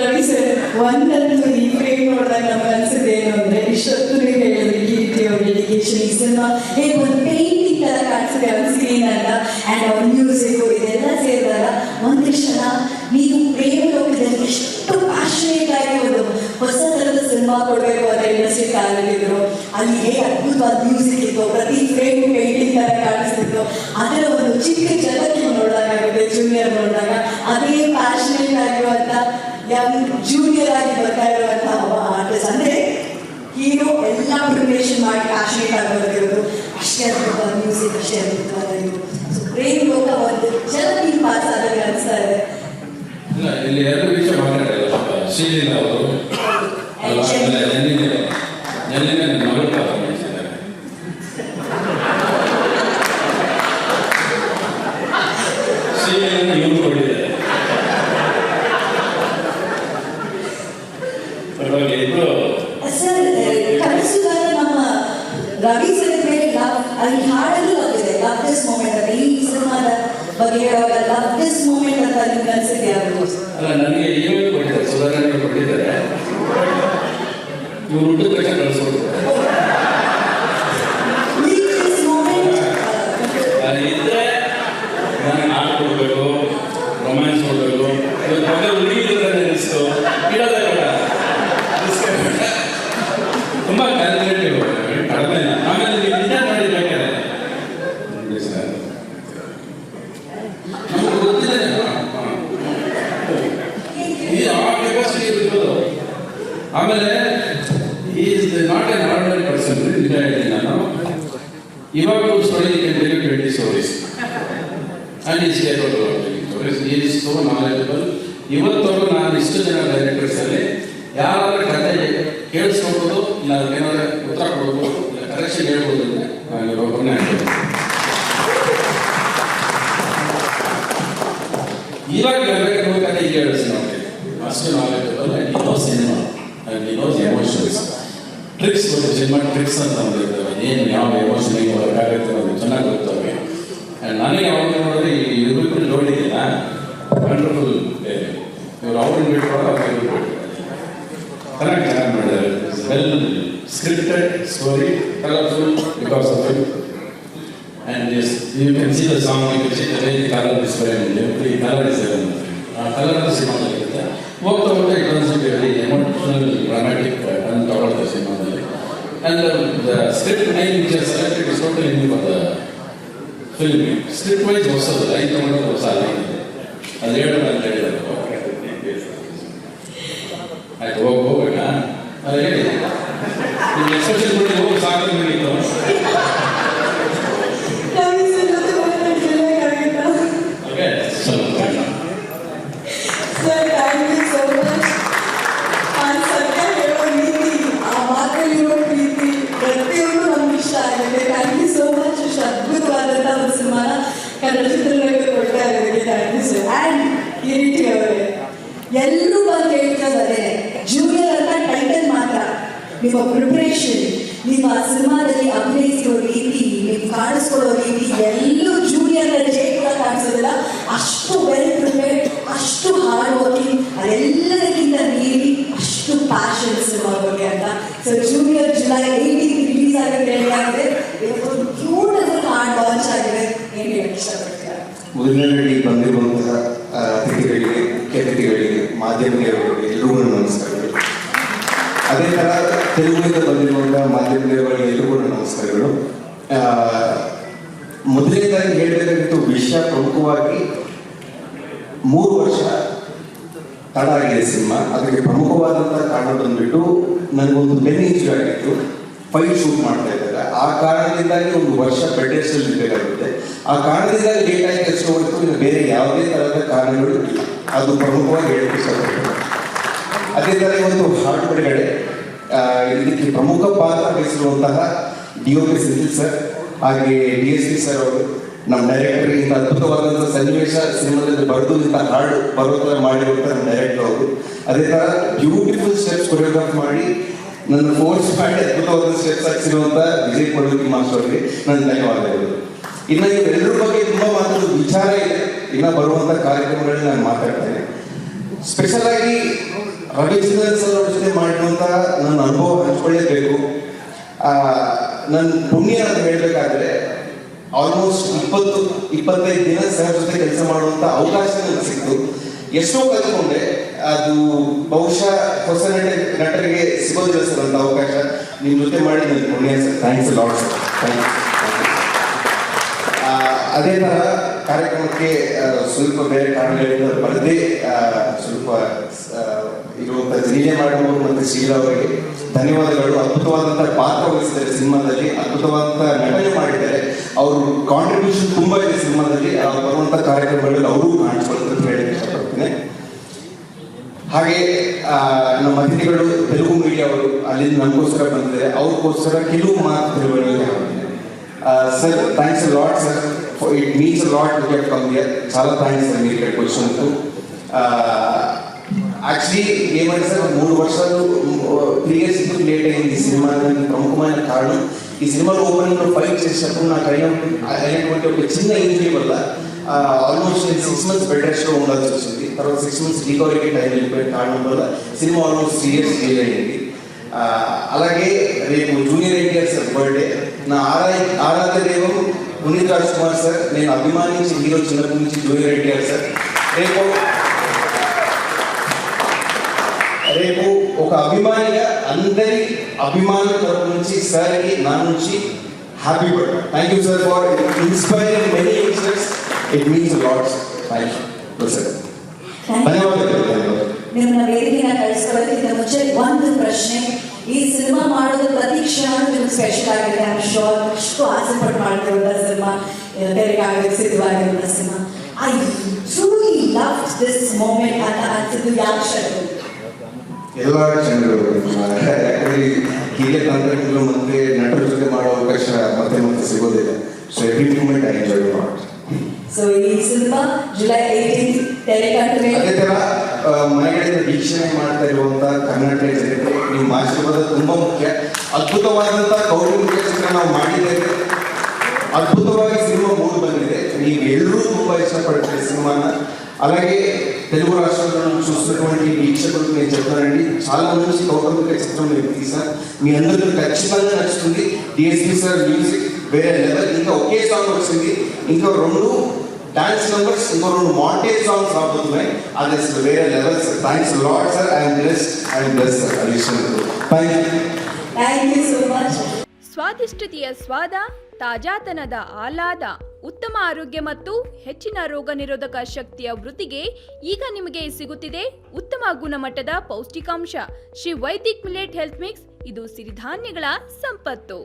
Ravi sir, ಒಂದಂತೂ ಈ frame ನೋಡಿದಾಗ ನಮ್ಗೆ ಅನ್ಸಿದೆ ಏನು ಅಂದ್ರೆ, ಇಷ್ಟೊತ್ತು ನೀವು ಹೇಳಿದ್ರಿ ಕೀರ್ತಿ ಅವ್ರ ಡೆಡಿಕೇಶನ್, ಈ ಸಿನಿಮಾ ಹೇಗೆ ಒಂದು ಪೇಂಟಿಂಗ್ ತರ ಕಾಣಿಸಿದೆ ಅವ್ರ ಸ್ಕ್ರೀನ್ ಅಂತ, ಅಂಡ್ ಅವ್ರ ಮ್ಯೂಸಿಕ್ ಇದೆಲ್ಲ ಸೇರಿದಾಗ ಒಂದಿಷ್ಟು ಜನ ನೀವು ಪ್ರೇಮ ಲೋಕದಲ್ಲಿ ಎಷ್ಟು ಪ್ಯಾಷನೇಟ್ ಆಗಿ ಒಂದು ಹೊಸ ಥರದ ಸಿನಿಮಾ ಕೊಡಬೇಕು ಅಂತ ಇಂಡಸ್ಟ್ರಿ ಕಾಲಿದ್ರು. ಅಲ್ಲಿ ಹೇಗೆ ಅದ್ಭುತವಾದ ಮ್ಯೂಸಿಕ್ ಇತ್ತು, ಪ್ರತಿ ಫ್ರೇಮ್ ಪೇಂಟಿಂಗ್ ತರ ಕಾಣಿಸ್ತಿತ್ತು. ಅದರ ಒಂದು ಚಿಕ್ಕ ಜಗತ್ತು ನೋಡಿದಾಗುತ್ತೆ ಜೂನಿಯರ್ ನೋಡಿದಾಗ. ಅದೇ ಪ್ಯಾಷನೇಟ್ ಆಗಿರುವಂತ ಜೂನಿಯರ್ ಆಗಿ ಬರ್ತಾ ಇರುವಂತ ಆರ್ಟಿಸ್ಟ್ ಅಂದ್ರೆ ಹೀರೋ ಎಲ್ಲ ಪ್ರಿಪರೇಷನ್ ಮಾಡಿ ಪ್ಯಾಷನೇಟ್ ಆಗಿ ಬರ್ತಿರೋದು. ಅಷ್ಟೇ ಅದ್ಭುತವಾದ ಮ್ಯೂಸಿಕ್, ಅಷ್ಟೇ ಅದ್ಭುತವಾದ ಇದು. ಸೊ ಪ್ರೇಮ್ ಲೋಕ ಒಂದು ಜಗತ್ತಿನ ಪಾಸ್ ಆದಾಗ ಅನಿಸ್ತಾ ಇದೆ. ಇಲ್ಲಿ ಎರಡು ವಿಷಯ ಮಾತಾಡಿಲ್ಲ. ಶ್ರೀಲೀಲಾ ಅವರು ನೆಲ್ಲಿನ ಮಗಳು ಪಾತ್ರ ಮಾಡಿಸಿದ್ದಾರೆ. ಶ್ರೀಲೀಲಾ ಇವರು ಕೊಟ್ಟಿದ್ದಾರೆ. ಸರ್ ಕನಸುಗಾರ ನಮ್ಮ ರವಿ ಸರ್ ಮೇಲೆ ಅಲ್ಲಿ ಹಾಡಲು ಆಗಿದೆ ಲವ್ ದಿಸ್ ಮೂಮೆಂಟ್ ಅಂತ. ಈ ಸಿನಿಮಾದ ಬಗ್ಗೆ ಹೇಳುವಾಗ ಲವ್ ದಿಸ್ ಮೂಮೆಂಟ್ ಅಂತ ನಿಮ್ಗೆ ಅನ್ಸಿದೆ ಯಾವುದು? ಅಲ್ಲ, ನನಗೆ ಇವಾಗ ಕೊಟ್ಟಿದ್ದಾರೆ, ಸುಧಾರಣೆ ಕೊಟ್ಟಿದ್ದಾರೆ. ಇವರು ಹುಟ್ಟಿದ ತಕ್ಷಣ ಕಳಿಸ್ಕೊಡ್ತಾರೆ. ಇದ್ರೆ ನನಗೆ ಹಾಡು ಕೊಡಬೇಕು, ರೊಮ್ಯಾನ್ಸ್ ಕೊಡಬೇಕು. ಅನಿಸ್ತು ಇಡೋದೇ ಬೇಡ, ತುಂಬ ಕ್ಯಾಲ್ಕುಲೇಟಿವ್, ಕಡಿಮೆ ಇಲ್ಲ. ಆಮೇಲೆ ನೀವು ನಿಜ ಮಾಡಿರ್ಬೇಕಾದ್ರೆ ನಮಗೆ ಗೊತ್ತಿದೆ ಆ ಕೆಪಾಸಿಟಿ ಇರ್ಬೋದು. ಆಮೇಲೆ is not an ordinary person. ನಿಜ ಹೇಳ್ತೀನಿ ನಾನು. ಇವಾಗ story can tell you 20 stories and is capable of telling stories. Is so knowledgeable. ಇವತ್ತವರು ನಾನು ಇಷ್ಟು ಜನ ಡೈರೆಕ್ಟರ್ಸಲ್ಲಿ ಯಾರಾದ್ರೂ ಕತೆ ಕೇಳಿಸ್ಕೊಬೋದು, ಇಲ್ಲ ಅದಕ್ಕೇನಾದ್ರೆ ಉತ್ತರ ಕೊಡ್ಬೋದು, ಇಲ್ಲ ಕರೆಕ್ಷನ್ ಹೇಳ್ಬೋದು ಅಂದರೆ ನಾನು ಒಬ್ಬನೇ ಆಗ್ತದೆ. ಇವಾಗ ಬೇಕಾದ್ರೆ ಕತೆ ಈಗ ಹೇಳಿಸಿ ನೋಡಿ, ಅಷ್ಟು ನಾಲೆಜಬಲ್ ಆ್ಯಂಡ್ ಈ ನೋ ಸಿನಿಮಾ ಆ್ಯಂಡ್ ಈ ನೋಸ್ ಎಮೋಷನ್ಸ್. ಟ್ರಿಕ್ಸ್ ಗೊತ್ತು, ಸಿನಿಮಾ ಟ್ರಿಕ್ಸ್ ಅಂತ ಬಂದಿರ್ತವೆ. ಏನು ಯಾವ ಎಮೋಷನ್ ಹೆಂಗೆ ಹೊರಗಾಗುತ್ತೆ ಅನ್ನೋದು ಚೆನ್ನಾಗಿ ಗೊತ್ತವ್ರಿಗೆ. ಆ್ಯಂಡ್ ನನಗೆ ಯಾವಾಗ ನೋಡಿದ್ರೆ ಇವ್ರಿಬ್ರು ನೋಡಿದ್ದೀನ ವಂಡರ್ಫುಲ್. ಇವರು ಅವ್ರನ್ನ ಬಿಟ್ಟರು ಚೆನ್ನಾಗಿ ಮಾಡಿದ್ದಾರೆ. Well scripted story, colourful because of it. And you can see the song, you can see the way the colour is very colour is colour ಸಿನಿಮಾದಲ್ಲಿರುತ್ತೆ. ಹೋಗ್ತಾ ಹೋಗ್ತಾ it was very emotional dramatic turn ತಗೊಳ್ತಾರೆ ಸಿನಿಮಾದಲ್ಲಿ. And the script nine which are selected is totally new for the film. Script wise ಹೊಸದು, line ತಗೊಂಡು ಹೊಸ line ಇದೆ. ಅದು ಹೇಳೋಣ ಅಂತ ಹೇಳಿದ್ದಾರೆ. ಆಯ್ತು, ಹೋಗ್ಬೇಕಾ? ಅದು ಹೇಳಿ ನಿಮ್ಮ ಎಕ್ಸ್ಪ್ರೆಷನ್ ಕೊಟ್ಟು ಹೋಗಿ ಸಾಕು ನಿಮಗಿತ್ತು. ಓಕೆ, ಸ್ವಲ್ಪ sir thank you so much. ಸತ್ಯ ಹೇಳೋ ರೀತಿ, ಆ ಮಾತಲ್ಲಿರೋ ಪ್ರೀತಿ ಪ್ರತಿಯೊಂದು ನಮ್ಗೆ ಇಷ್ಟ ಆಗಿದೆ. Thank you so much. ಇಷ್ಟು ಅದ್ಭುತವಾದಂಥ ಒಂದು ಸಿನಿಮಾನ ಕನ್ನಡ ಚಿತ್ರರಂಗಕ್ಕೆ ಕೊಡ್ತಾ ಇರೋದಕ್ಕೆ thank you sir. And Kireeti ಅವರೇ, ಎಲ್ಲರೂ ಬಂದು ಹೇಳ್ತಾರೆ ಜೂನಿಯರ್ ಅಂತ ಟೈಟಲ್ ಮಾತ್ರ, ನಿಮ್ಮ ಪ್ರಿಪ್ರೇಷನ್, ನಿಮ್ಮ ಸಿನಿಮಾದಲ್ಲಿ ಅಭಿನಯಿಸಿರೋ ರೀತಿ, ನೀವು ಕಾಣಿಸ್ಕೊಳ್ಳೋ ರೀತಿ ಎಲ್ಲೂ ಜೂನಿಯರ್ ಜೈ ಕೂಡ ಕಾಣಿಸೋದಿಲ್ಲ. ಅಷ್ಟು ವೆಲ್ ಪ್ರಿಪೇರ್ಡ್, ಅಷ್ಟು ಹಾರ್ಡ್ ವರ್ಕಿಂಗ್, ಅದೆಲ್ಲದಕ್ಕಿಂತ ಮೀರಿ ಅಷ್ಟು ಪ್ಯಾಷನ್ ಸಿನಿಮಾ ಬಗ್ಗೆ ಅಂತ. ಸೊ ಜೂನಿಯರ್ ಜುಲೈ 18 ರಿಲೀಸ್ ಆಗಿದೆ ಹೇಳಿದೆ. ಇವತ್ತು ಬ್ಯೂಟಿಫುಲ್ ಹಾರ್ಡ್ ಲಾಂಚ್ ಆಗಿದೆ. ಏನು ಹೇಳಕ್ಕೆ ಇಷ್ಟಪಡ್ತೀರಾ? ಮೊದಲನೇ ಬಂದಿರುವಂತಹ ಅತಿಥಿಗಳಿಗೆ, ಮುಖ್ಯ ಅತಿಥಿಗಳಿಗೆ, ಮಾಧ್ಯಮದವರಿಗೆ ಎಲ್ಲರಿಗೂ ನಮಸ್ಕಾರಗಳು. ಅದೇ ಥರ ತೆಲುಗಿನಿಂದ ಬಂದಿರುವಂತಹ ಮಾಧ್ಯಮದವರಿಗೆ ಎಲ್ಲರಿಗೂ ನಮಸ್ಕಾರಗಳು. ಮೊದಲನೇದಾಗಿ ಹೇಳಬೇಕಾಗಿತ್ತು ವಿಷಯ ಪ್ರಮುಖವಾಗಿ 3 ವರ್ಷ ತಡ ಆಗಿದೆ ಸಿನಿಮಾ. ಅದಕ್ಕೆ ಪ್ರಮುಖವಾದಂಥ ಕಾರಣ ಬಂದ್ಬಿಟ್ಟು ನನಗೊಂದು ಬೆನ್ ಇಂಜುರಿ ಆಗಿತ್ತು. ಫೈಟ್ ಶೂಟ್ ಮಾಡ್ತಾ ಇದ್ದಾರೆ. ಆ ಕಾರಣದಿಂದಾಗಿ 1 ವರ್ಷ ಬೆಡ್ ರೆಸ್ಟಲ್ಲಿ ಇರಬೇಕಾಗುತ್ತೆ. ಆ ಕಾರಣದಿಂದಾಗಿ ಲೇಟಾಗಿ ಕೆಲಸ ಹೋಯಿತು. ಇನ್ನು ಬೇರೆ ಯಾವುದೇ ಥರದ ಕಾರಣಗಳು ಇಲ್ಲ. ಅದು ಪ್ರಮುಖವಾಗಿ ಹೇಳಕ್ಕೆ ಇಷ್ಟಪಡ್ತೀನಿ. ಅದೇ ಥರ ಇವತ್ತು ಹಾಡು ಬಿಡುಗಡೆ, ಇದಕ್ಕೆ ಪ್ರಮುಖ ಪಾತ್ರ ವಹಿಸಿರುವಂತಹ DOP ಸೆಂಥಿಲ್ ಸರ್, ಹಾಗೆ DSP ಸರ್ ಅವರು, ನಮ್ಮ ಡೈರೆಕ್ಟರ್. ಇಂಥ ಅದ್ಭುತವಾದಂಥ ಸನ್ನಿವೇಶ ಸಿನಿಮಾದಲ್ಲಿ ಬರೆದು ಇಂಥ ಹಾಡು ಬರೋ ಥರ ಮಾಡಿರುವಂಥ ನಮ್ಮ ಡೈರೆಕ್ಟರ್ ಅವರು. ಅದೇ ಥರ ಬ್ಯೂಟಿಫುಲ್ ಸ್ಟೆಪ್ಸ್ ಕೊರಿಯೋಗ್ರಾಫ್ ಮಾಡಿ ನನ್ನ ಫೋರ್ಸ್ ಮಾಡಿ ಅದ್ಭುತವಾದ ಸ್ಟೆಪ್ಸ್ ಹಾಕ್ಸಿರುವಂಥ ವಿಜಯ್ ಪಡುವತಿ ಮಾಸ್ಟರ್ ಅವರಿಗೆ ನನ್ನ ಧನ್ಯವಾದಗಳು. ಇನ್ನು ಇವೆಲ್ಲರ ಬಗ್ಗೆ ತುಂಬ ಮಾತಾಡೋದು ವಿಚಾರ ಇದೆ. ಇನ್ನು ಬರುವಂಥ ಕಾರ್ಯಕ್ರಮಗಳಲ್ಲಿ ನಾನು ಮಾತಾಡ್ತೇನೆ. ಸ್ಪೆಷಲ್ ಆಗಿ ರವಿಚಂದ್ರನ್ ಸರ್ ಅವ್ರ ಜೊತೆ ಮಾಡಿರುವಂಥ ನನ್ನ ಅನುಭವ ಹಂಚ್ಕೊಳ್ಳೇಬೇಕು. ನನ್ನ ಪುಣ್ಯ ಅಂತ ಹೇಳಬೇಕಾದ್ರೆ ಆಲ್ಮೋಸ್ಟ್ 20-25 ದಿನ ಸರ್ ಜೊತೆ ಕೆಲಸ ಮಾಡುವಂಥ ಅವಕಾಶ ನನಗೆ ಸಿಕ್ತು. ಎಷ್ಟೋ ಕಲ್ತ್ಕೊಂಡೆ, ಅದು ಬಹುಶಃ ಹೊಸ ನಟರಿಗೆ ಸಿಗೋದಿಲ್ಲ ಸರ್ ಅಂತ ಅವಕಾಶ. ನಿಮ್ಮ ಜೊತೆ ಮಾಡಿ ನನ್ನ ಪುಣ್ಯ sir. Thanks lot sir. Thank you. ಅದೇ ಥರ ಕಾರ್ಯಕ್ರಮಕ್ಕೆ ಸ್ವಲ್ಪ ಬೇರೆ ಕಾರಣಗಳಿಂದ ಬರದೇ ಸ್ವಲ್ಪ ಇರುವಂಥ ಜಿಲ್ಲೆ ಮಾಡುವವರು ಮತ್ತು ಶೀಲಾ ಅವರಿಗೆ ಧನ್ಯವಾದಗಳು. ಅದ್ಭುತವಾದಂಥ ಪಾತ್ರ ವಹಿಸಿದ್ದಾರೆ ಸಿನಿಮಾದಲ್ಲಿ, ಅದ್ಭುತವಾದಂಥ ನಟನೆ ಮಾಡಿದ್ದಾರೆ. ಅವರು ಕಾಂಟ್ರಿಬ್ಯೂಷನ್ ತುಂಬ ಇದೆ ಸಿನಿಮಾದಲ್ಲಿ. ಬರುವಂಥ ಕಾರ್ಯಕ್ರಮಗಳಲ್ಲಿ ಅವರು ಕಾಣಿಸ್ಕೊಳ್ತಾರೆ ಅಂತ ಹೇಳಿ ಇಷ್ಟಪಡ್ತೀನಿ. ಹಾಗೆ ನಮ್ಮ ಅತಿಥಿಗಳು ತೆಲುಗು ಮೀಡಿಯಾ ಅವರು ಅಲ್ಲಿಂದ ನಮಗೋಸ್ಕರ ಬಂದಿದ್ದಾರೆ. ಅವ್ರಿಗೋಸ್ಕರ ಕೆಲವು ಮಾತು ತಿಳುವಳಿಕೆ sir. Thanks a lot sir. It means a lot to get come here. చాలా ಥ್ಯಾಂಕ್ಸ್ ಸರ್ మీరు ఇక్కడ వచ్చినందుకు. యాక్చువల్లీ ఏమంటే సార్ 3 ವರ್ಷలు 3 years ఇందుకు లేట్ అయింది ఈ సినిమా. ప్రముఖమైన కారణం ఈ సినిమాలో ఓపెనింగ్ లో ఫైట్ చేసినప్పుడు నాకు అయినటువంటి ఒక చిన్న ఇంజరీ వల్ల ఆల్మోస్ట్ 6 months బెడ్ రెస్ట్ లో ఉండాల్సి వచ్చింది. తర్వాత 6 months రికవరీకి టైం వెళ్ళిపోయిన కారణం వల్ల సినిమా ఆల్మోస్ట్ 3 years డిలే అయింది. అలాగే రేపు జూనియర్ ఎన్టీఆర్ సార్ బర్త్డే. నా ఆరాధ్య దైవం పునీత్ రాజ్ కుమార్ సార్. నేను అభిమానించి హీరో చిన్నప్పటి నుంచి జూనియర్ ఎన్టీఆర్ సార్. రేపు ఒక అభిమానిగా అందరి అభిమానుల తరపు నుంచి సార్కి నా నుంచి happy birthday. Thank you sir for inspiring many youngsters. It means LADS. Thank you sir. ಧನ್ಯವಾದಗಳು. ನಿಮ್ಮನ್ನ ವೇದಿಕೆನ ಕಳಿಸ್ಕೊಳ್ಳೋದಕ್ಕಿಂತ ಮುಂಚೆ ಒಂದು ಪ್ರಶ್ನೆ. ಈ ಸಿನಿಮಾ ಮಾಡೋದು ಪ್ರತಿ ಕ್ಷಣ ನಿಮ್ಗೆ ಸ್ಪೆಷಲ್ ಆಗಿದೆ. ಐ ಆಮ್ ಶೋರ್ ಅಷ್ಟು ಆಸೆ ಪಟ್ಟು ಮಾಡ್ತಿರೋದ ಸಿನಿಮಾ, ತೆರೆಗೆ ಸಿದ್ಧವಾಗಿರೋದ cinema. I truly love this moment ಅಂತ ಅನ್ಸಿದ್ದು ಯಾವ ಕ್ಷಣಗಳು? ಎಲ್ಲ ಕ್ಷಣಗಳು. ಯಾಕಂದ್ರೆ ಹೀಗೆ ತಂತ್ರಜ್ಞರು ಮತ್ತೆ ನಟರ ಜೊತೆ ಮಾಡೋ ಅವಕಾಶ ಮತ್ತೆ ಮತ್ತೆ ಸಿಗೋದಿಲ್ಲ. So every moment I enjoy lot. So ಈ ಸಿನಿಮಾ ಜುಲೈ 18 ತೆರೆ ಕಂಡ್ರೆ ಅದೇ ತರ ಮನೆಗಳಿಂದ ವೀಕ್ಷಣೆ ಮಾಡ್ತಾ ಇರುವಂತ ಕರ್ನಾಟಕ ಜನತೆ ನಿಮ್ಮ ಆಶೀರ್ವಾದ ತುಂಬಾ ಮುಖ್ಯ. ಅದ್ಭುತವಾದಂತ ಕೌಟುಂಬಿಕ ಚಿತ್ರ ನಾವು ಮಾಡಿದ್ದೇವೆ. ಅದ್ಭುತವಾಗಿ ಸಿನಿಮಾ ಮೂಡಿ ಬಂದಿದೆ. ನೀವು ಎಲ್ಲರೂ ತುಂಬಾ ఇష్టపడుతున్న సినిమాನ. అలాగే తెలుగు రాష్ట్రాలను చూస్తున్నటువంటి వీక్షకులకు నేను చెప్తానండి, చాలా మంచి కౌటుంబిక చిత్రం మీరు తీశారు. మీ అందరికీ ఖచ్చితంగా నచ్చుతుంది. డిఎస్పీ సార్ మ్యూజిక్ వేరే లెవెల్. ఇంకా ఒకే సాంగ్ వచ్చింది, ఇంకా 2 డాన్స్ నంబర్స్, ఇంకో 2 మాంటేజ్ సాంగ్స్ రాబోతున్నాయి. అది అసలు వేరే level sir. Thanks lot sir. I'm blessed sir. Thank you so much. ಸ್ವಾದಿಷ್ಟತೆಯ ಸ್ವಾದ, ತಾಜಾತನದ ಆಹ್ಲಾದ, ಉತ್ತಮ ಆರೋಗ್ಯ ಮತ್ತು ಹೆಚ್ಚಿನ ರೋಗ ನಿರೋಧಕ ಶಕ್ತಿಯ ವೃದ್ಧಿಗೆ ಈಗ ನಿಮಗೆ ಸಿಗುತ್ತಿದೆ ಉತ್ತಮ ಗುಣಮಟ್ಟದ ಪೌಷ್ಟಿಕಾಂಶ Shri Vaidik millet health mix. ಇದು ಸಿರಿಧಾನ್ಯಗಳ ಸಂಪತ್ತು.